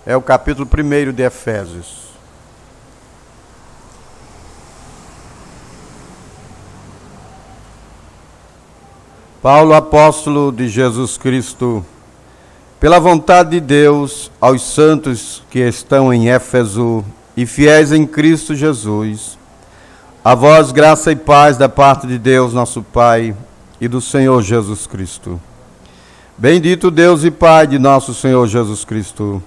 É o capítulo 1 de Efésios. Paulo, apóstolo de Jesus Cristo, pela vontade de Deus, aos santos que estão em Éfeso e fiéis em Cristo Jesus, a vós graça e paz da parte de Deus, nosso Pai, e do Senhor Jesus Cristo. Bendito Deus e Pai de nosso Senhor Jesus Cristo,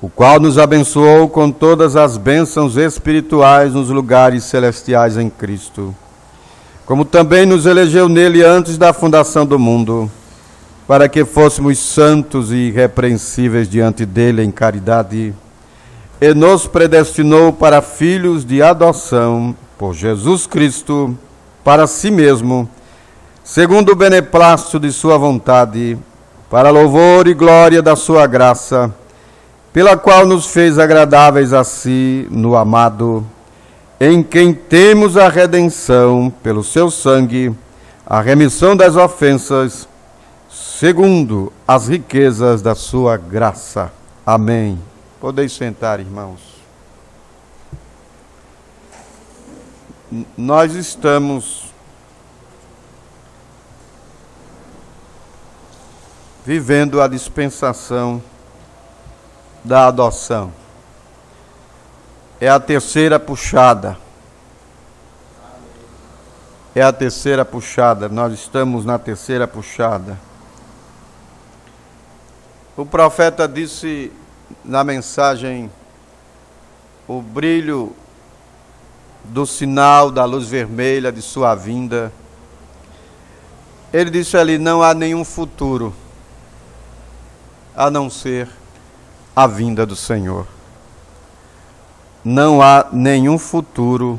o qual nos abençoou com todas as bênçãos espirituais nos lugares celestiais em Cristo, como também nos elegeu nele antes da fundação do mundo, para que fôssemos santos e irrepreensíveis diante dele em caridade, e nos predestinou para filhos de adoção por Jesus Cristo, para si mesmo, segundo o beneplácito de sua vontade, para louvor e glória da sua graça, pela qual nos fez agradáveis a si no amado, em quem temos a redenção pelo seu sangue, a remissão das ofensas, segundo as riquezas da sua graça. Amém. Podeis sentar, irmãos. Nós estamos vivendo a dispensação da adoção. É a terceira puxada. É a terceira puxada. Nós estamos na terceira puxada. O profeta disse na mensagem: o brilho do sinal da luz vermelha de sua vinda. Ele disse ali: não há nenhum futuro a não ser a vinda do Senhor. Não há nenhum futuro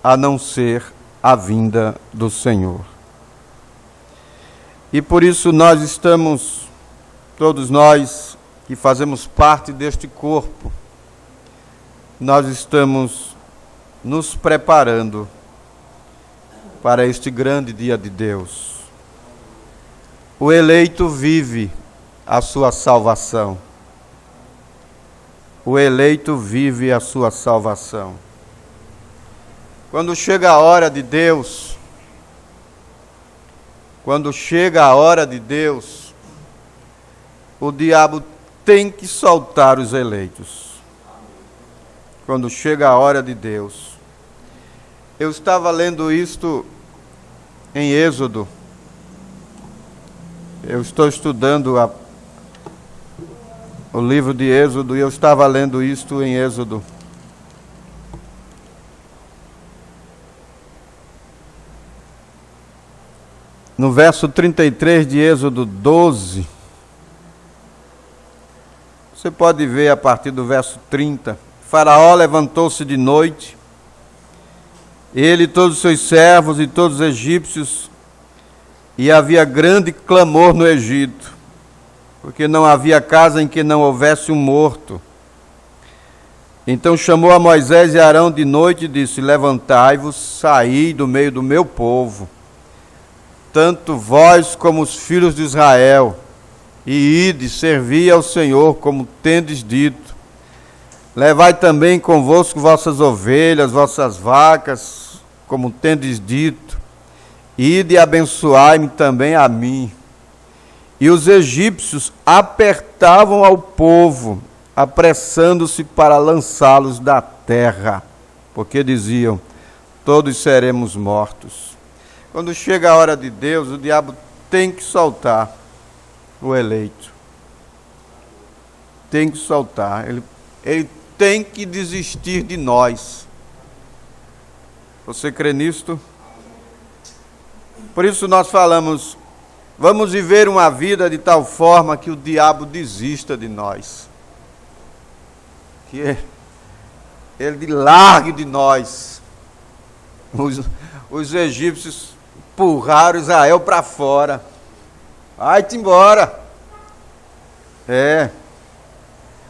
a não ser a vinda do Senhor. E por isso nós estamos, todos nós que fazemos parte deste corpo, nós estamos nos preparando para este grande dia de Deus. O eleito vive a sua salvação. O eleito vive a sua salvação. Quando chega a hora de Deus, o diabo tem que soltar os eleitos. Quando chega a hora de Deus. Eu estava lendo isto em Êxodo. Eu estou estudando o livro de Êxodo, e eu estava lendo isto em Êxodo. No verso 33 de Êxodo 12, você pode ver a partir do verso 30. Faraó levantou-se de noite, ele, todos os seus servos e todos os egípcios, e havia grande clamor no Egito, porque não havia casa em que não houvesse um morto. Então chamou a Moisés e Arão de noite e disse: levantai-vos, saí do meio do meu povo, tanto vós como os filhos de Israel, e ide, servi ao Senhor, como tendes dito. Levai também convosco vossas ovelhas, vossas vacas, como tendes dito. Ide e abençoai-me também a mim. E os egípcios apertavam ao povo, apressando-se para lançá-los da terra, porque diziam: todos seremos mortos. Quando chega a hora de Deus, o diabo tem que soltar o eleito. Tem que soltar. Ele tem que desistir de nós. Você crê nisto? Por isso nós falamos: vamos viver uma vida de tal forma que o diabo desista de nós. Que ele largue de nós. Os egípcios empurraram Israel para fora. Vai-te embora.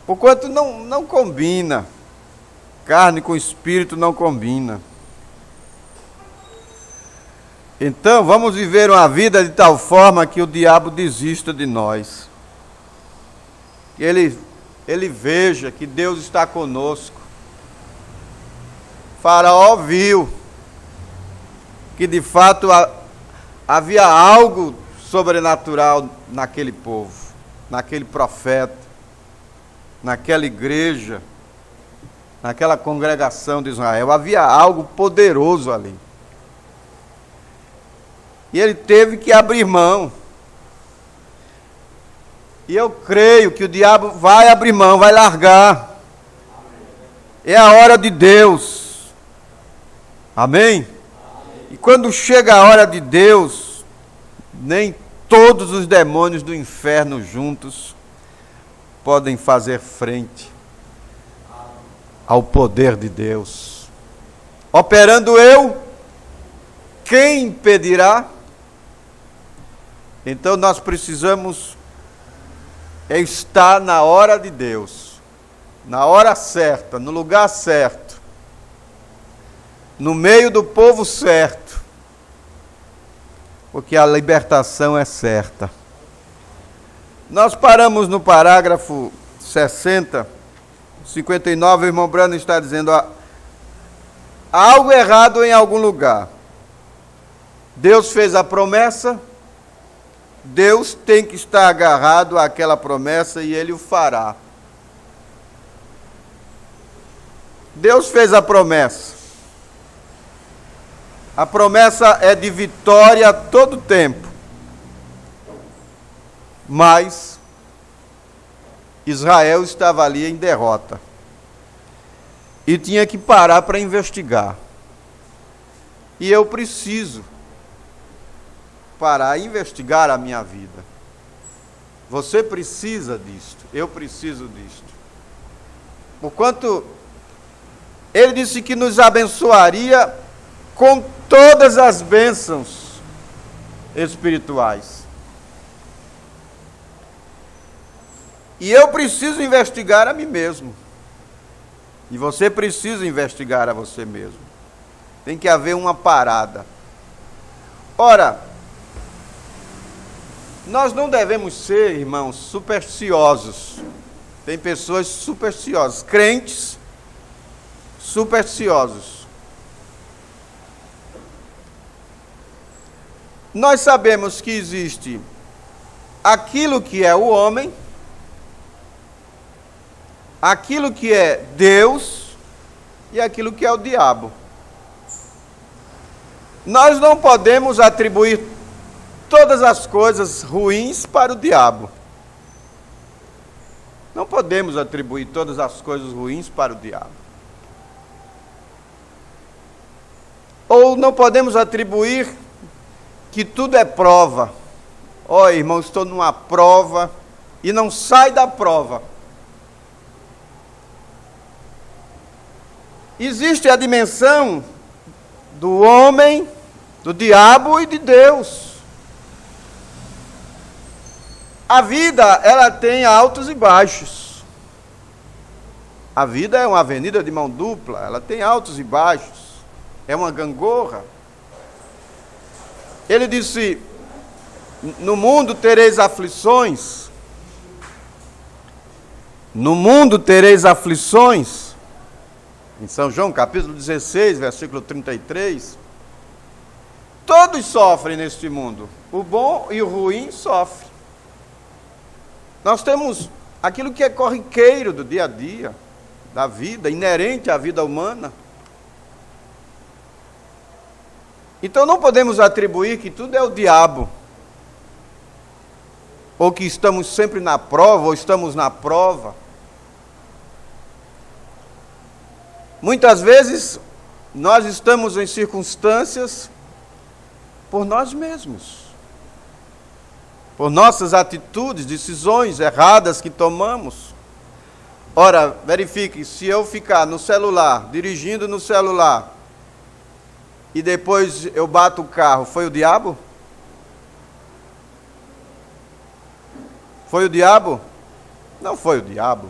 Porquanto não combina. Carne com espírito não combina. Então, vamos viver uma vida de tal forma que o diabo desista de nós. Ele ele veja que Deus está conosco. Faraó viu que de fato havia algo sobrenatural naquele povo, naquele profeta, naquela igreja, naquela congregação de Israel. Havia algo poderoso ali. E ele teve que abrir mão. E eu creio que o diabo vai abrir mão, vai largar. É a hora de Deus. Amém? E quando chega a hora de Deus, nem todos os demônios do inferno juntos podem fazer frente ao poder de Deus. Operando eu, quem impedirá? Então nós precisamos estar na hora de Deus, na hora certa, no lugar certo, no meio do povo certo, porque a libertação é certa. Nós paramos no parágrafo 60, 59, o irmão Brando está dizendo: há algo errado em algum lugar. Deus fez a promessa, Deus tem que estar agarrado àquela promessa e Ele o fará. Deus fez a promessa. A promessa é de vitória a todo tempo. Mas Israel estava ali em derrota. E tinha que parar para investigar. E eu preciso parar e investigar a minha vida. Você precisa disto. Eu preciso disto. Porquanto Ele disse que nos abençoaria com todas as bênçãos espirituais. E eu preciso investigar a mim mesmo. E você precisa investigar a você mesmo. Tem que haver uma parada. Ora, nós não devemos ser, irmãos, supersticiosos. Tem pessoas supersticiosas, crentes supersticiosos. Nós sabemos que existe aquilo que é o homem, aquilo que é Deus e aquilo que é o diabo. Nós não podemos atribuir todas as coisas ruins para o diabo. Não podemos atribuir todas as coisas ruins para o diabo. Ou não podemos atribuir que tudo é prova. Ó, irmão, estou numa prova e não sai da prova. Existe a dimensão do homem, do diabo e de Deus. A vida, ela tem altos e baixos. A vida é uma avenida de mão dupla, ela tem altos e baixos. É uma gangorra. Ele disse: no mundo tereis aflições. No mundo tereis aflições. Em São João, capítulo 16, versículo 33. Todos sofrem neste mundo. O bom e o ruim sofrem. Nós temos aquilo que é corriqueiro do dia a dia, da vida, inerente à vida humana. Então não podemos atribuir que tudo é o diabo, ou que estamos sempre na prova, ou estamos na prova. Muitas vezes nós estamos em circunstâncias por nós mesmos, por nossas atitudes, decisões erradas que tomamos. Ora, verifique, se eu ficar no celular, dirigindo no celular, e depois eu bato o carro, foi o diabo? Foi o diabo? Não foi o diabo.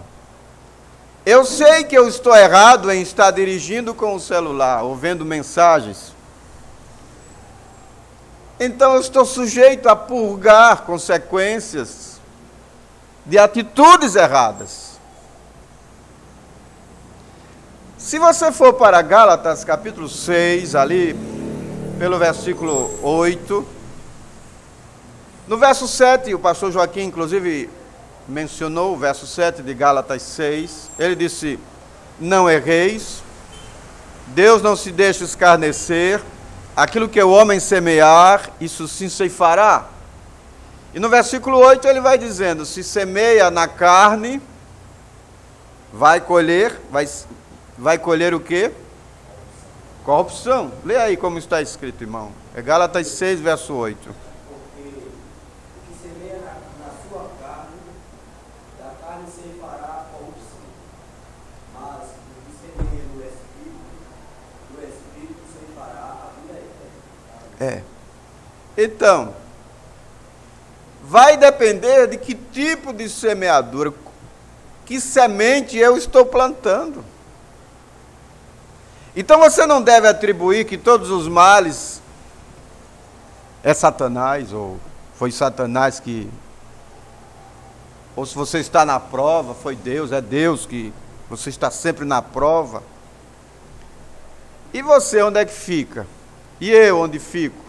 Eu sei que eu estou errado em estar dirigindo com o celular, ou vendo mensagens. Então eu estou sujeito a purgar consequências de atitudes erradas. Se você for para Gálatas, capítulo 6, ali, pelo versículo 8, no verso 7, o pastor Joaquim, inclusive, mencionou o verso 7 de Gálatas 6, ele disse: não erreis, Deus não se deixa escarnecer, aquilo que o homem semear, isso sim ceifará. E no versículo 8 ele vai dizendo: se semeia na carne, vai colher o quê? Corrupção. Lê aí como está escrito, irmão. É Gálatas 6, verso 8. Porque o que semeia na sua carne, da carne ceifará a corrupção. Mas o que semeia no Espírito, do Espírito ceifará a vida eterna. Então, vai depender de que tipo de semeadura, que semente eu estou plantando. Então você não deve atribuir que todos os males é Satanás, ou foi Satanás que... Ou se você está na prova, foi Deus, é Deus que... Você está sempre na prova. E você onde é que fica? E eu onde fico?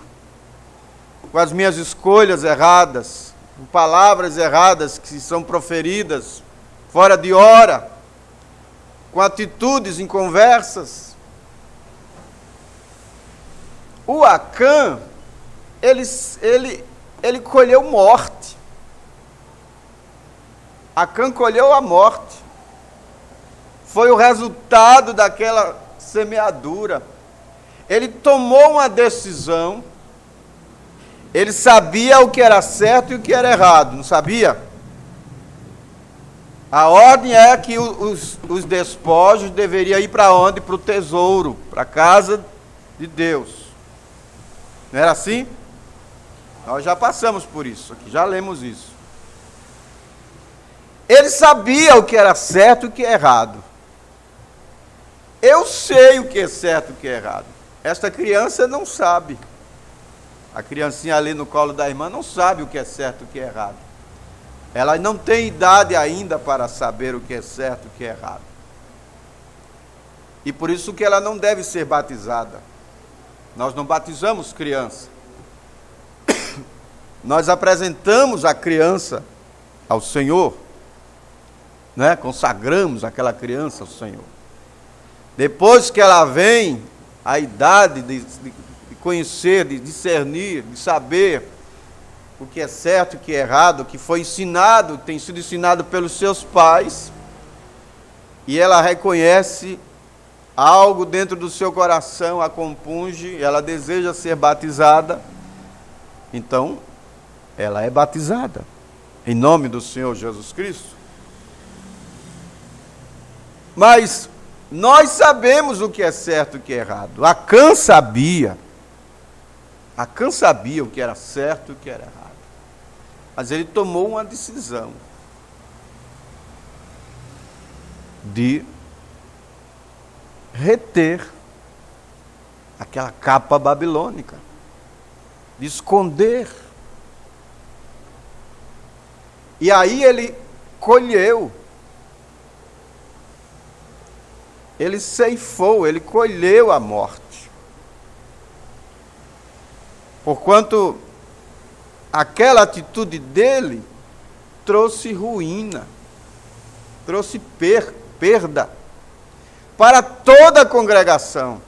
Com as minhas escolhas erradas, com palavras erradas que são proferidas fora de hora, com atitudes em conversas. O Acã, ele colheu morte. Acã colheu a morte. Foi o resultado daquela semeadura. Ele tomou uma decisão. Ele sabia o que era certo e o que era errado, não sabia? A ordem é que os despojos deveriam ir para onde? Para o tesouro, para a casa de Deus. Não era assim? Nós já passamos por isso aqui, já lemos isso. Ele sabia o que era certo e o que é errado. Eu sei o que é certo e o que é errado. Esta criança não sabe. A criancinha ali no colo da irmã não sabe o que é certo e o que é errado. Ela não tem idade ainda para saber o que é certo e o que é errado. E por isso que ela não deve ser batizada. Nós não batizamos criança. Nós apresentamos a criança ao Senhor, né? Consagramos aquela criança ao Senhor. Depois que ela vem, a idade de conhecer, de discernir, de saber o que é certo e o que é errado, o que foi ensinado, tem sido ensinado pelos seus pais, e ela reconhece algo dentro do seu coração, a compunge, ela deseja ser batizada, então ela é batizada, em nome do Senhor Jesus Cristo. Mas nós sabemos o que é certo e o que é errado. Acã sabia o que era certo e o que era errado. Mas ele tomou uma decisão de reter aquela capa babilônica, de esconder. E aí ele colheu, ele ceifou, ele colheu a morte. Porquanto aquela atitude dele trouxe ruína, trouxe perda para toda a congregação.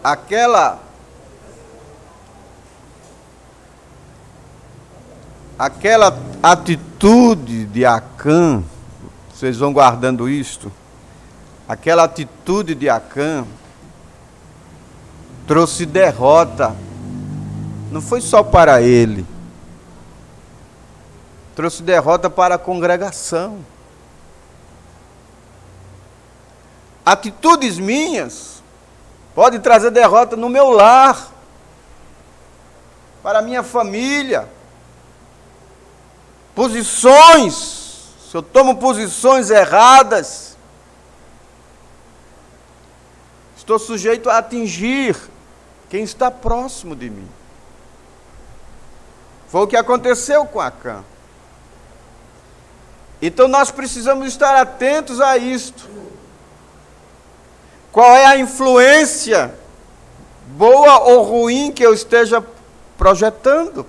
Aquela atitude de Acã, vocês vão guardando isto, aquela atitude de Acã trouxe derrota, não foi só para ele, trouxe derrota para a congregação. Atitudes minhas podem trazer derrota no meu lar, para a minha família. posições, se eu tomo posições erradas, estou sujeito a atingir quem está próximo de mim. Foi o que aconteceu com Acã. Então nós precisamos estar atentos a isto. Qual é a influência, boa ou ruim, que eu esteja projetando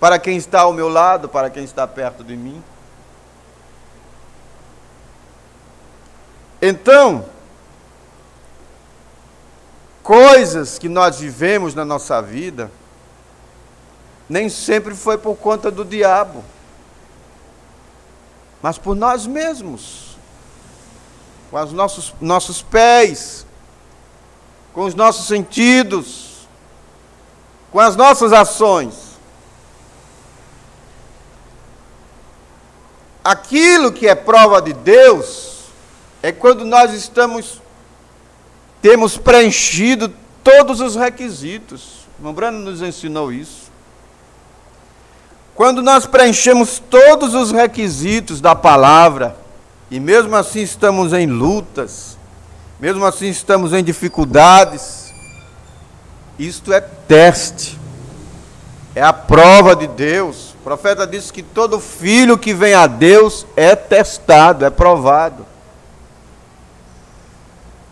para quem está ao meu lado, para quem está perto de mim? Então, coisas que nós vivemos na nossa vida, nem sempre foi por conta do diabo, mas por nós mesmos, com os nossos pés, com os nossos sentidos, com as nossas ações. Aquilo que é prova de Deus é quando nós temos preenchido todos os requisitos. O irmão Brano nos ensinou isso. Quando nós preenchemos todos os requisitos da palavra, e mesmo assim estamos em lutas, mesmo assim estamos em dificuldades, isto é teste, é a prova de Deus. O profeta disse que todo filho que vem a Deus é testado, é provado.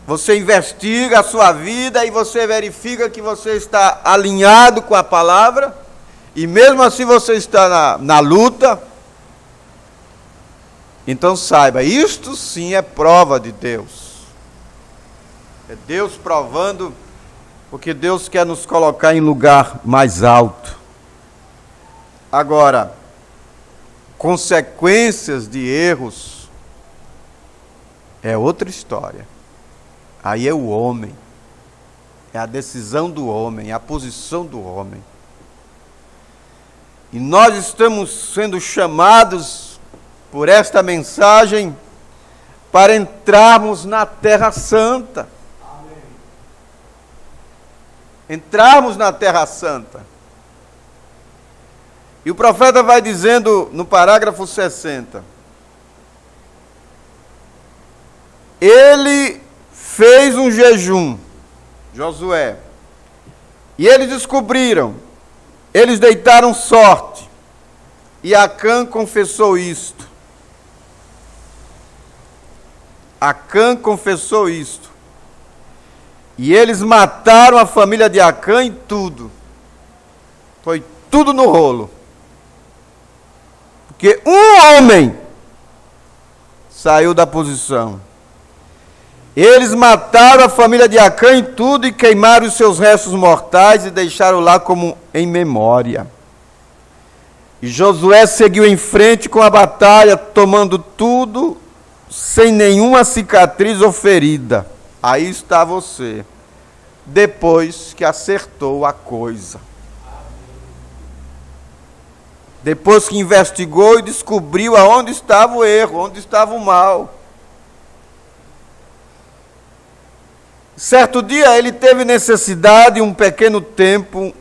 Você investiga a sua vida e você verifica que você está alinhado com a palavra, e mesmo assim você está na luta. Então saiba, isto sim é prova de Deus. É Deus provando, porque Deus quer nos colocar em lugar mais alto. Agora, consequências de erros é outra história. Aí é o homem, é a decisão do homem, é a posição do homem. E nós estamos sendo chamados por esta mensagem para entrarmos na Terra Santa. Amém. Entrarmos na Terra Santa. E o profeta vai dizendo no parágrafo 60: ele fez um jejum, Josué, e eles descobriram, eles deitaram sorte, e Acã confessou isto. Acã confessou isto. E eles mataram a família de Acã em tudo. Foi tudo no rolo. Porque um homem saiu da posição. Eles mataram a família de Acã em tudo e queimaram os seus restos mortais e deixaram lá como em memória. E Josué seguiu em frente com a batalha, tomando tudo, sem nenhuma cicatriz ou ferida. Aí está você, depois que acertou a coisa. Depois que investigou e descobriu aonde estava o erro, onde estava o mal. Certo dia ele teve necessidade de um pequeno tempo,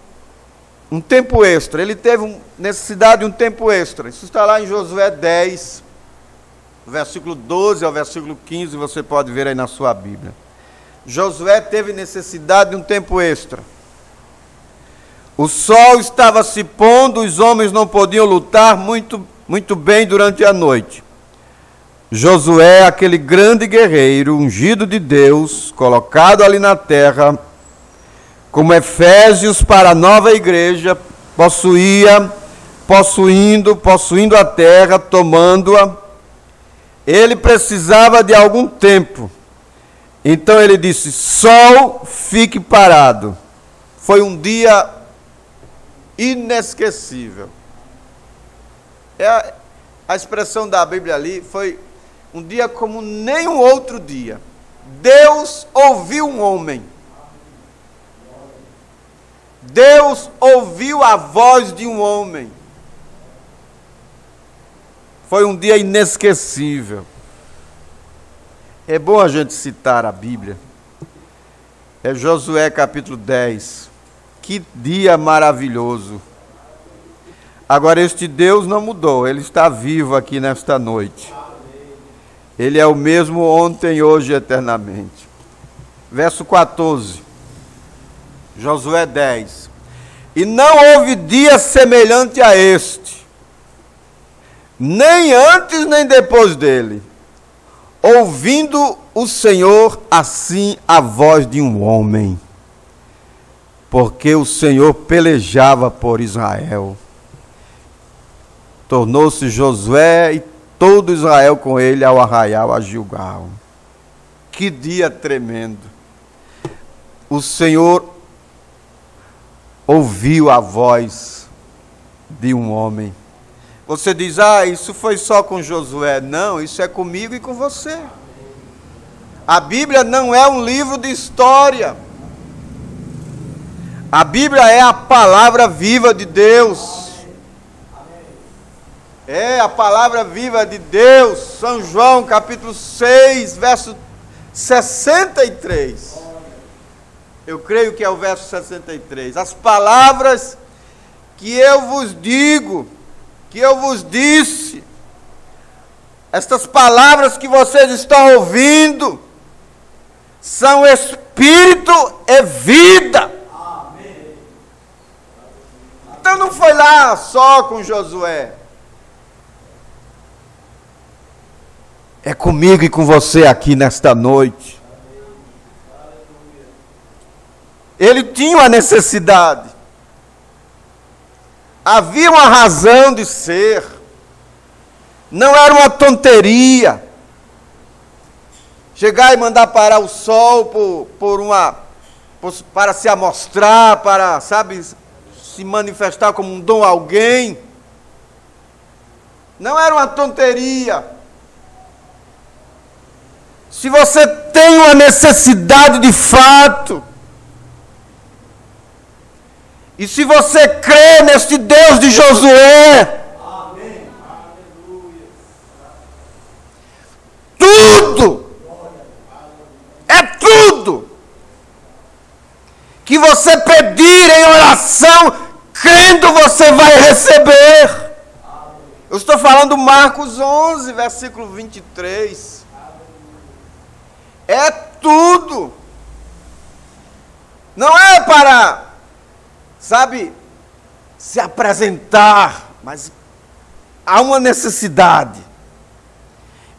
um tempo extra. Ele teve necessidade de um tempo extra. Isso está lá em Josué 10, versículo 12 ao versículo 15, você pode ver aí na sua Bíblia. Josué teve necessidade de um tempo extra. O sol estava se pondo, os homens não podiam lutar muito bem durante a noite. Josué, aquele grande guerreiro, ungido de Deus, colocado ali na terra, como Efésios para a nova igreja, possuindo a terra, tomando-a. Ele precisava de algum tempo. Então ele disse: sol, fique parado. Foi um dia inesquecível. A expressão da Bíblia ali foi um dia como nenhum outro dia. Deus ouviu um homem. Deus ouviu a voz de um homem. Foi um dia inesquecível. É bom a gente citar a Bíblia. É Josué capítulo 10. Que dia maravilhoso. Agora, este Deus não mudou, Ele está vivo aqui nesta noite. Ele é o mesmo ontem, hoje e eternamente. Verso 14, Josué 10. E não houve dia semelhante a este, nem antes nem depois dele, ouvindo o Senhor assim a voz de um homem, porque o Senhor pelejava por Israel. Tornou-se Josué e todo Israel com ele ao arraial a Gilgal. Que dia tremendo! O Senhor ouviu a voz de um homem. Você diz, isso foi só com Josué. Não, isso é comigo e com você. A Bíblia não é um livro de história. A Bíblia é a palavra viva de Deus. É a palavra viva de Deus. São João, capítulo 6, verso 63. Eu creio que é o verso 63. As palavras que eu vos digo, que eu vos disse, estas palavras que vocês estão ouvindo, são espírito e vida. Amém. Então não foi lá só com Josué. É comigo e com você aqui nesta noite. Ele tinha uma necessidade. Havia uma razão de ser. Não era uma tonteria. Chegar e mandar parar o sol para se amostrar, para, se manifestar como um dom a alguém. Não era uma tonteria. Se você tem uma necessidade de fato, e se você crê neste Deus de Josué, amém. Tudo, é tudo, que você pedir em oração, crendo você vai receber. Eu estou falando Marcos 11, versículo 23. É tudo. Não é para, se apresentar, mas há uma necessidade.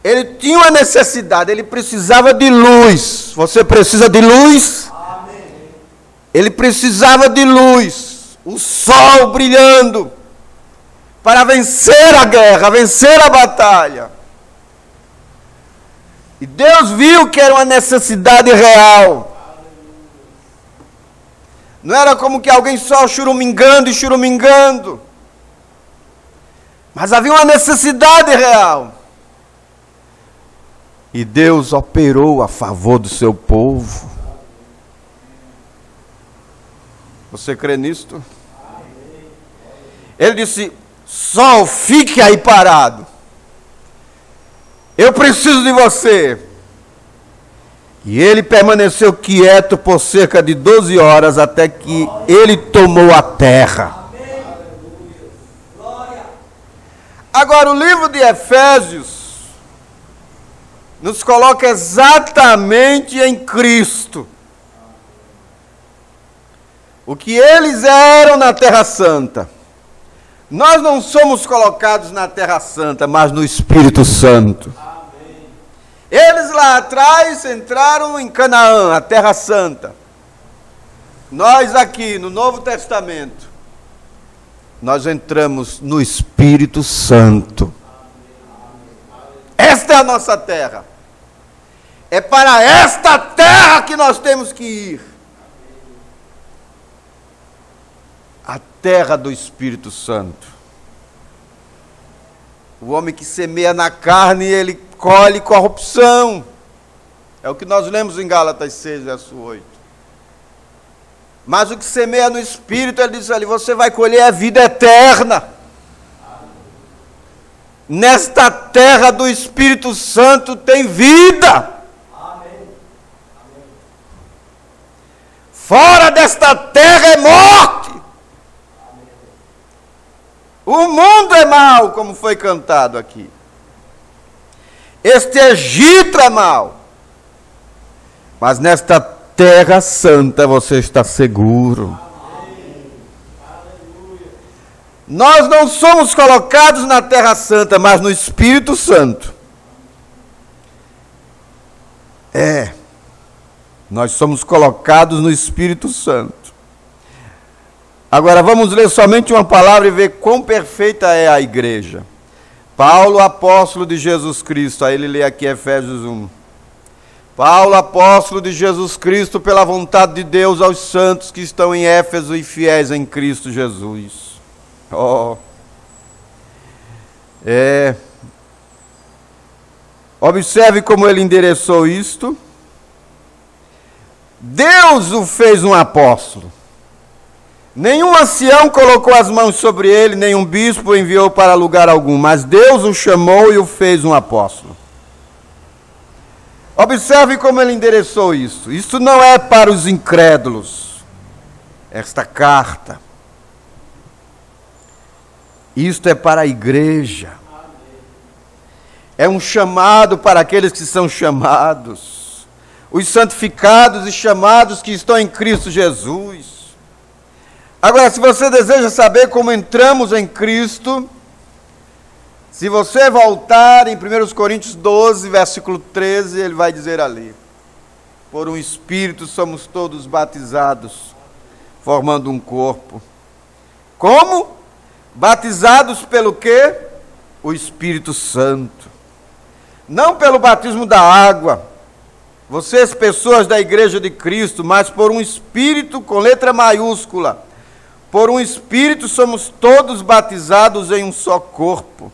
Ele tinha uma necessidade, ele precisava de luz. Você precisa de luz? Amém. Ele precisava de luz, o sol brilhando, para vencer a guerra, vencer a batalha. E Deus viu que era uma necessidade real. Não era como que alguém só churumingando e churumingando. Mas havia uma necessidade real. E Deus operou a favor do seu povo. Você crê nisto? Ele disse, sol, fique aí parado. Eu preciso de você. E ele permaneceu quieto por cerca de 12 horas até que ele tomou a terra. Agora, o livro de Efésios nos coloca exatamente em Cristo. O que eles eram na Terra Santa. Nós não somos colocados na Terra Santa, mas no Espírito Santo. Amém. Eles lá atrás entraram em Canaã, a Terra Santa. Nós aqui, no Novo Testamento, nós entramos no Espírito Santo. Esta é a nossa terra. É para esta terra que nós temos que ir. A terra do Espírito Santo. O homem que semeia na carne, ele colhe corrupção. É o que nós lemos em Gálatas 6, verso 8. Mas o que semeia no Espírito, ele diz ali, você vai colher a vida eterna. Nesta terra do Espírito Santo tem vida. Fora desta terra é morte. O O mundo é mau, como foi cantado aqui. Este Egito é mau. Mas nesta terra santa você está seguro. Nós não somos colocados na terra santa, mas no Espírito Santo. Nós somos colocados no Espírito Santo. Agora vamos ler somente uma palavra e ver quão perfeita é a igreja. Paulo, apóstolo de Jesus Cristo, aí ele lê aqui Efésios 1. Paulo, apóstolo de Jesus Cristo, pela vontade de Deus, aos santos que estão em Éfeso e fiéis em Cristo Jesus. Observe como ele endereçou isto. Deus o fez um apóstolo. Nenhum ancião colocou as mãos sobre ele, nenhum bispo o enviou para lugar algum, mas Deus o chamou e o fez um apóstolo. Observe como ele endereçou isso. Isto não é para os incrédulos, esta carta. Isto é para a igreja. É um chamado para aqueles que são chamados. Os santificados e chamados que estão em Cristo Jesus. Agora, se você deseja saber como entramos em Cristo, se você voltar em 1 Coríntios 12, versículo 13, ele vai dizer ali: por um Espírito somos todos batizados, formando um corpo. Como? Batizados pelo quê? O Espírito Santo. Não pelo batismo da água. Vocês, pessoas da Igreja de Cristo, mas por um Espírito com letra maiúscula. Por um Espírito somos todos batizados em um só corpo.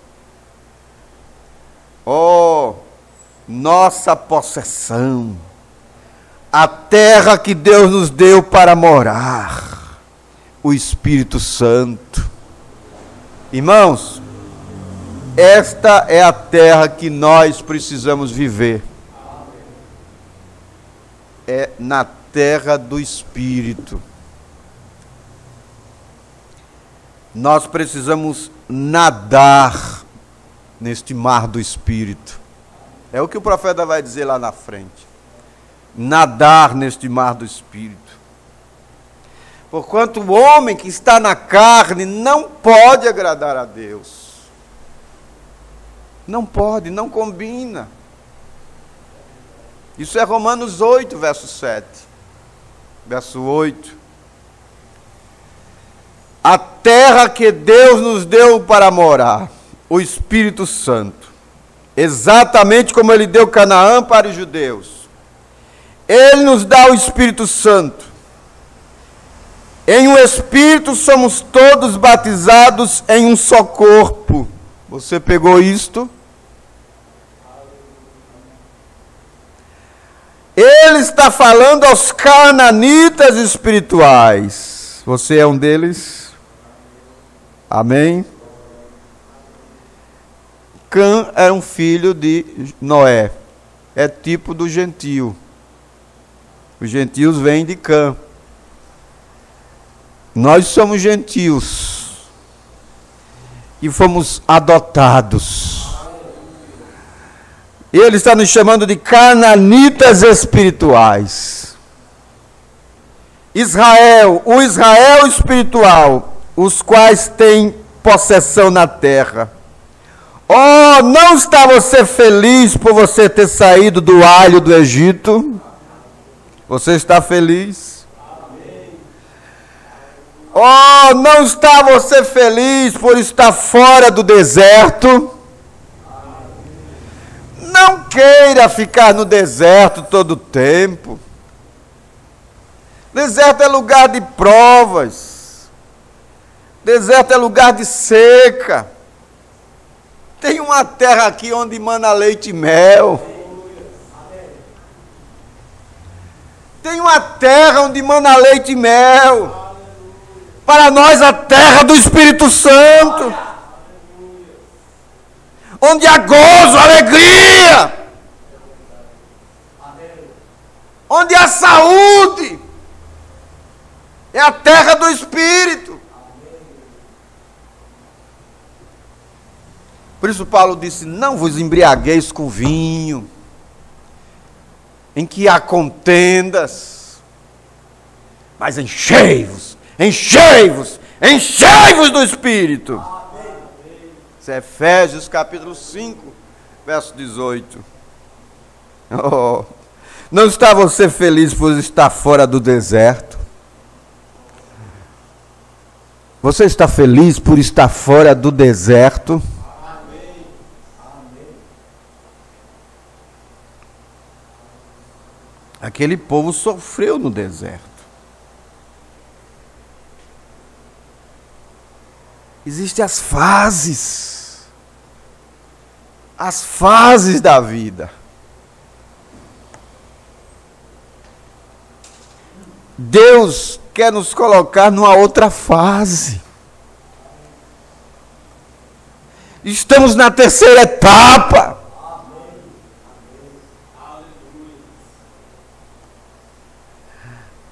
Nossa possessão. A terra que Deus nos deu para morar. O Espírito Santo. Irmãos, esta é a terra que nós precisamos viver. É na terra do Espírito. Nós precisamos nadar neste mar do Espírito. É o que o profeta vai dizer lá na frente. Nadar neste mar do Espírito. Porquanto o homem que está na carne não pode agradar a Deus. Não pode, não combina. Isso é Romanos 8, verso 7. Verso 8. A terra que Deus nos deu para morar, o Espírito Santo. Exatamente como ele deu Canaã para os judeus. Ele nos dá o Espírito Santo. Em um Espírito somos todos batizados em um só corpo. Você pegou isto? Ele está falando aos cananitas espirituais. Você é um deles? Amém? Cã era um filho de Noé. É tipo do gentio. Os gentios vêm de Cã. Nós somos gentios. E fomos adotados. Ele está nos chamando de cananitas espirituais. Israel, o Israel espiritual, os quais têm possessão na terra. Não está você feliz por você ter saído do alho do Egito? Você está feliz? Não está você feliz por estar fora do deserto? Não queira ficar no deserto todo o tempo. Deserto é lugar de provas. Deserto é lugar de seca. Tem uma terra aqui onde mana leite e mel. Tem uma terra onde mana leite e mel. Para nós a terra do Espírito Santo. Onde há gozo, alegria. Onde há saúde. É a terra do Espírito. Por isso Paulo disse, não vos embriagueis com vinho, em que há contendas, mas enchei-vos do Espírito. Isso é Efésios capítulo 5, verso 18. Oh, não está você feliz por estar fora do deserto? Você está feliz por estar fora do deserto? Amém. Amém. Aquele povo sofreu no deserto. Existem as fases da vida. Deus quer nos colocar numa outra fase. Estamos na terceira etapa.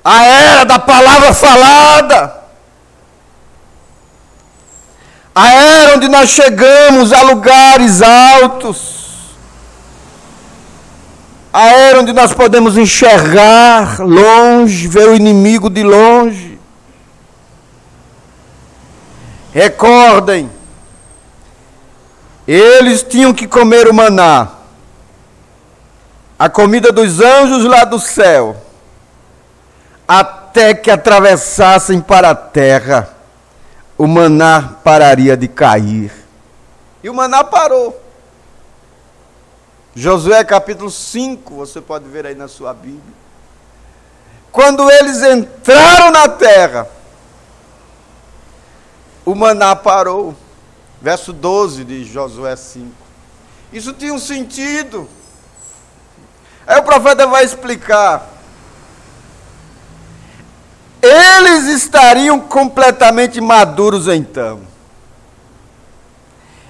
A era da palavra falada. A era onde nós chegamos a lugares altos. A era onde nós podemos enxergar longe, ver o inimigo de longe. Recordem, eles tinham que comer o maná, a comida dos anjos lá do céu, até que atravessassem para a terra, o maná pararia de cair. E o maná parou. Josué capítulo 5, você pode ver aí na sua Bíblia. Quando eles entraram na terra, o maná parou. Verso 12 de Josué 5. Isso tinha um sentido. Aí o profeta vai explicar. Eles estariam completamente maduros então.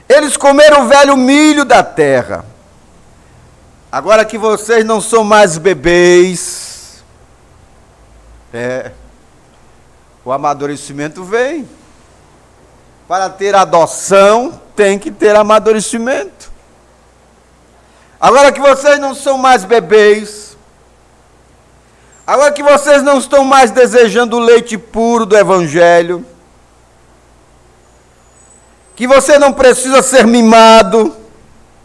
Eles comeram o velho milho da terra. Agora que vocês não são mais bebês, o amadurecimento vem. Para ter adoção, tem que ter amadurecimento. Agora que vocês não são mais bebês, agora que vocês não estão mais desejando o leite puro do Evangelho, que você não precisa ser mimado,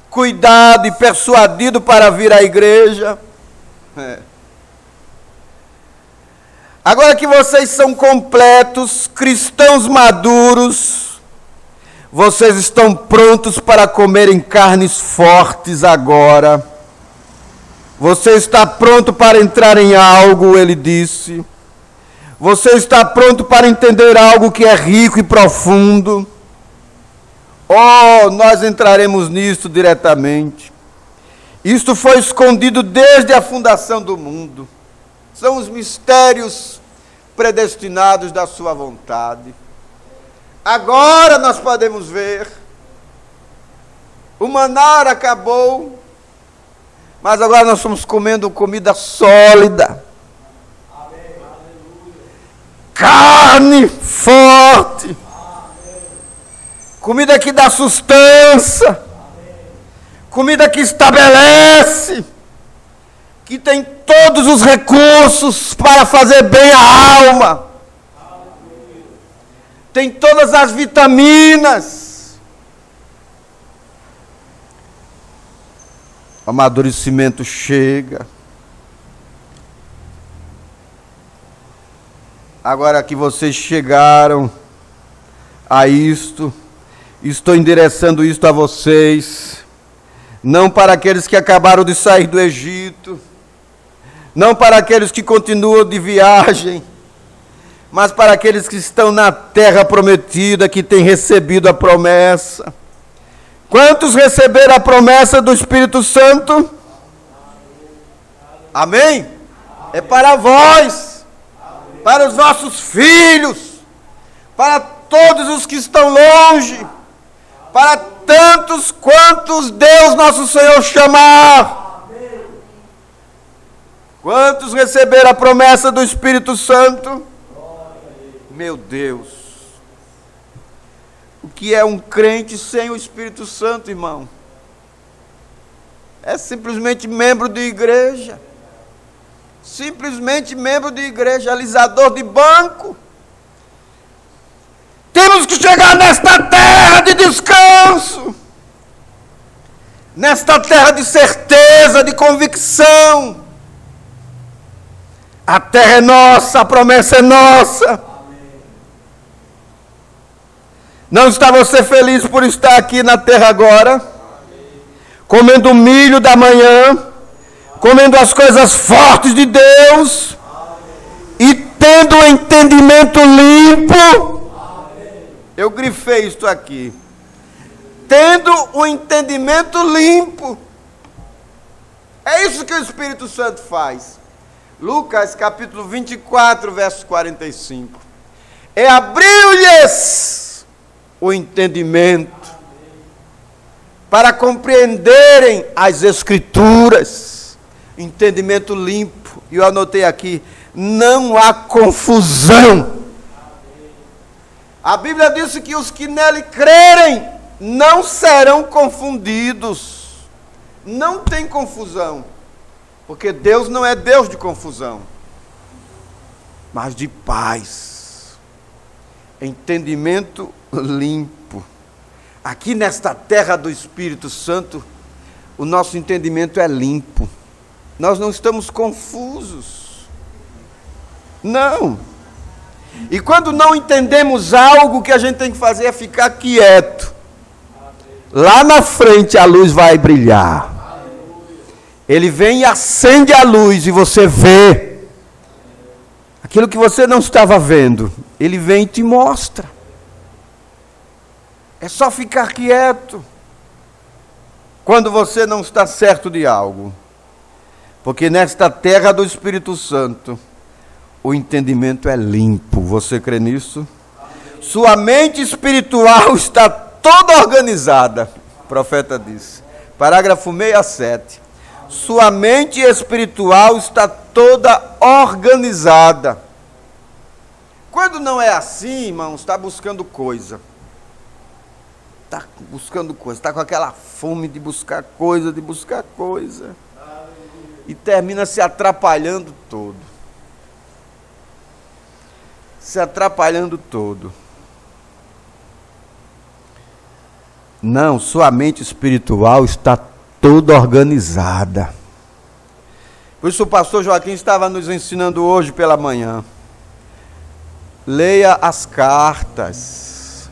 cuidado e persuadido para vir à igreja. Agora que vocês são completos, cristãos maduros, vocês estão prontos para comerem carnes fortes agora. Você está pronto para entrar em algo, ele disse. Você está pronto para entender algo que é rico e profundo. Oh, nós entraremos nisso diretamente. Isto foi escondido desde a fundação do mundo. São os mistérios predestinados da sua vontade. Agora nós podemos ver. O maná acabou, mas agora nós estamos comendo comida sólida. Carne forte. Comida que dá sustância. Comida que estabelece. Que tem todos os recursos para fazer bem à alma. Tem todas as vitaminas. O amadurecimento chega. Agora que vocês chegaram a isto, estou endereçando isto a vocês, não para aqueles que acabaram de sair do Egito, não para aqueles que continuam de viagem, mas para aqueles que estão na terra prometida, que têm recebido a promessa. Quantos receberam a promessa do Espírito Santo? Amém? É para vós, para os vossos filhos, para todos os que estão longe, para tantos quantos Deus nosso Senhor chamar. Quantos receberam a promessa do Espírito Santo? Meu Deus. o que é um crente sem o Espírito Santo, irmão? É simplesmente membro de igreja. Simplesmente membro de igreja, alisador de banco. Temos que chegar nesta terra de descanso, nesta terra de certeza, de convicção. A terra é nossa, a promessa é nossa. Não está você feliz por estar aqui na terra agora? Comendo o milho da manhã, comendo as coisas fortes de Deus, e tendo o entendimento limpo. Eu grifei isto aqui. Tendo o entendimento limpo. É isso que o Espírito Santo faz. Lucas capítulo 24, verso 45. É abrir-lhes o entendimento para compreenderem as Escrituras. Entendimento limpo. E eu anotei aqui, não há confusão. A Bíblia disse que os que nele crerem não serão confundidos. Não tem confusão. Porque Deus não é Deus de confusão, mas de paz. Entendimento limpo. Aqui nesta terra do Espírito Santo, o nosso entendimento é limpo. Nós não estamos confusos. Não. E quando não entendemos algo, o que a gente tem que fazer é ficar quieto. Lá na frente a luz vai brilhar. Ele vem e acende a luz e você vê aquilo que você não estava vendo. Ele vem e te mostra. É só ficar quieto quando você não está certo de algo. Porque nesta terra do Espírito Santo, o entendimento é limpo. Você crê nisso? Sua mente espiritual está toda organizada. O profeta disse. Parágrafo 67. Sua mente espiritual está toda organizada. Quando não é assim, irmãos, está buscando coisa. Está buscando coisa. Está com aquela fome de buscar coisa, E termina se atrapalhando todo. Não, sua mente espiritual está toda organizada. Por isso o pastor Joaquim estava nos ensinando hoje pela manhã. Leia as cartas.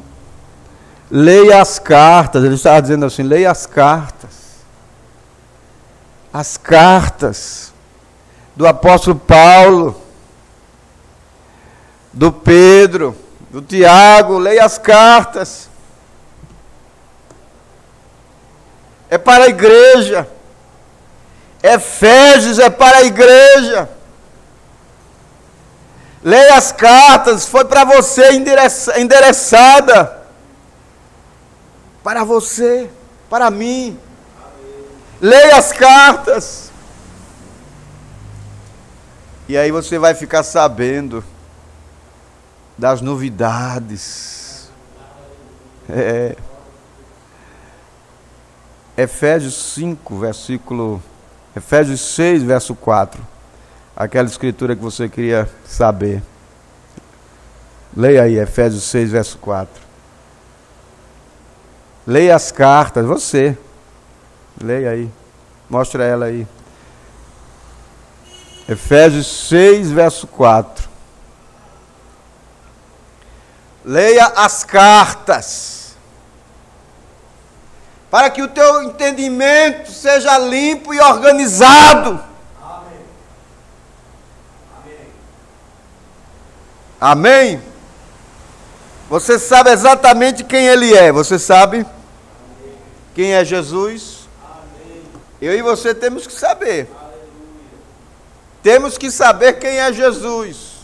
Leia as cartas. Ele estava dizendo assim, leia as cartas. As cartas do apóstolo Paulo, do Pedro, do Tiago, leia as cartas. É para a igreja. Efésios é para a igreja. Leia as cartas, foi para você endereçada. Para você, para mim. Leia as cartas. E aí você vai ficar sabendo das novidades. Efésios 6, verso 4. Aquela escritura que você queria saber. Leia aí, Efésios 6, verso 4. Leia as cartas, você. Leia aí. Mostra ela aí. Efésios 6, verso 4. Leia as cartas. Para que o teu entendimento seja limpo e organizado. Amém. Amém. Amém? Você sabe exatamente quem Ele é. Você sabe? Amém. Quem é Jesus? Amém. Eu e você temos que saber. Aleluia. Temos que saber quem é Jesus.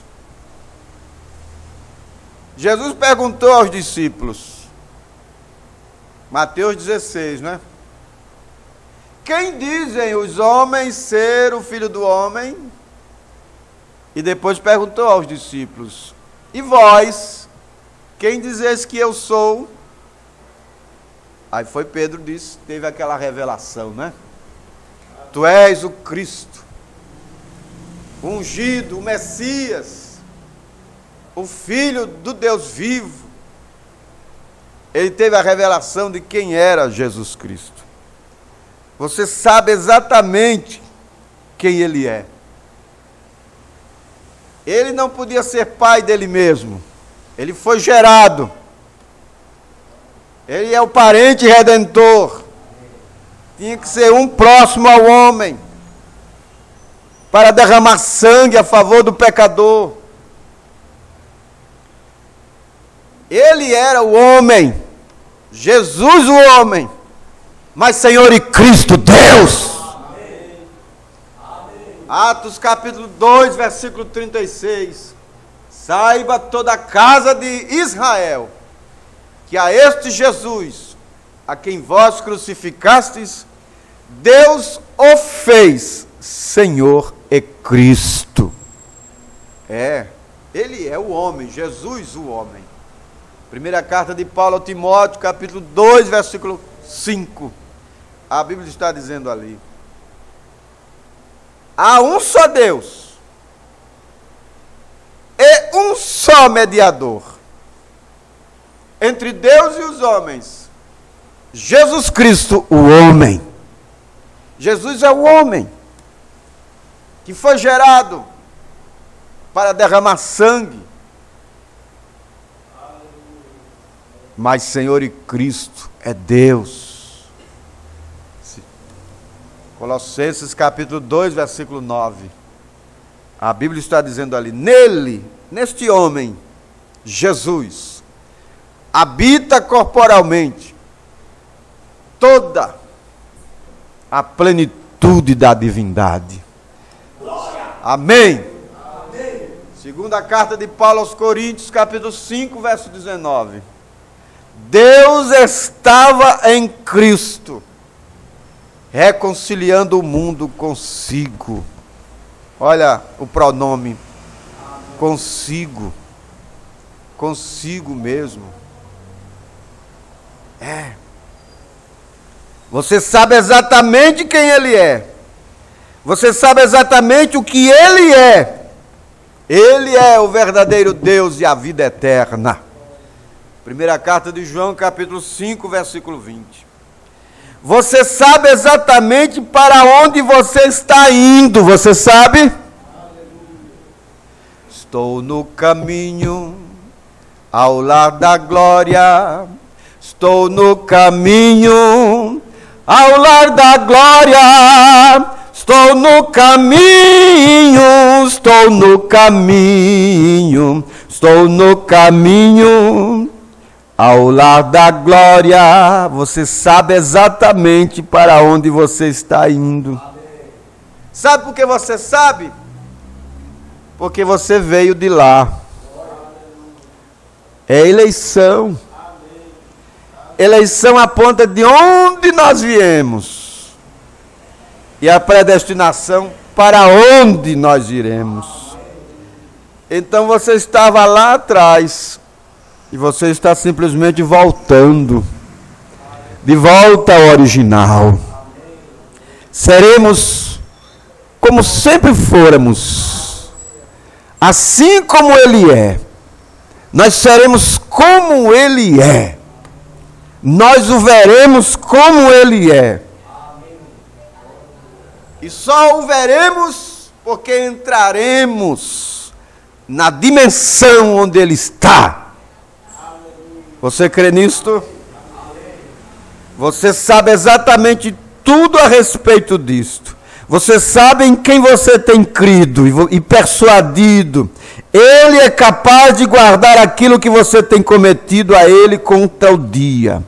Jesus perguntou aos discípulos. Mateus 16, né? Quem dizem os homens ser o Filho do Homem? E depois perguntou aos discípulos: e vós, quem dizeis que eu sou? Aí foi Pedro disse, teve aquela revelação, né? Tu és o Cristo, o ungido, o Messias, o Filho do Deus vivo. Ele teve a revelação de quem era Jesus Cristo. Você sabe exatamente quem ele é. Ele não podia ser pai dele mesmo. Ele foi gerado. Ele é o parente redentor. Tinha que ser um próximo ao homem, para derramar sangue a favor do pecador. Ele era o homem, Jesus o homem, mas Senhor e Cristo Deus. Amém. Atos capítulo 2, versículo 36. Saiba toda a casa de Israel, que a este Jesus, a quem vós crucificastes, Deus o fez Senhor e Cristo. Ele é o homem, Jesus o homem. Primeira carta de Paulo a Timóteo, capítulo 2, versículo 5. A Bíblia está dizendo ali: há um só Deus e um só mediador entre Deus e os homens, Jesus Cristo, o homem. Jesus é o homem que foi gerado para derramar sangue, mas Senhor e Cristo é Deus. Colossenses capítulo 2, versículo 9. A Bíblia está dizendo ali: nele, neste homem, Jesus, habita corporalmente toda a plenitude da divindade. Amém. Amém. Segunda carta de Paulo aos Coríntios, capítulo 5, verso 19. Deus estava em Cristo, reconciliando o mundo consigo. Olha o pronome, consigo. Consigo mesmo. Você sabe exatamente quem ele é. Você sabe exatamente o que ele é. Ele é o verdadeiro Deus e a vida eterna. Primeira carta de João, capítulo 5, versículo 20. Você sabe exatamente para onde você está indo. Você sabe? Aleluia. Estou no caminho ao lar da glória. Estou no caminho ao lar da glória. Estou no caminho, estou no caminho, estou no caminho ao lar da glória. Você sabe exatamente para onde você está indo. Sabe por que você sabe? Porque você veio de lá. É eleição. Eleição aponta de onde nós viemos. E a predestinação para onde nós iremos. Então você estava lá atrás e você está simplesmente voltando de volta ao original. Seremos como sempre fôramos, assim como ele é. Nós seremos como ele é. Nós o veremos como ele é. E só o veremos porque entraremos na dimensão onde ele está. Você crê nisto? Você sabe exatamente tudo a respeito disto. Você sabe em quem você tem crido e persuadido. Ele é capaz de guardar aquilo que você tem cometido a ele contra o dia.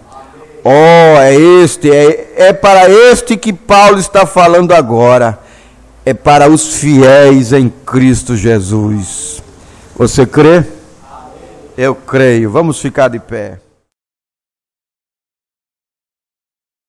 É para este que Paulo está falando agora. É para os fiéis em Cristo Jesus. Você crê? Eu creio. Vamos ficar de pé.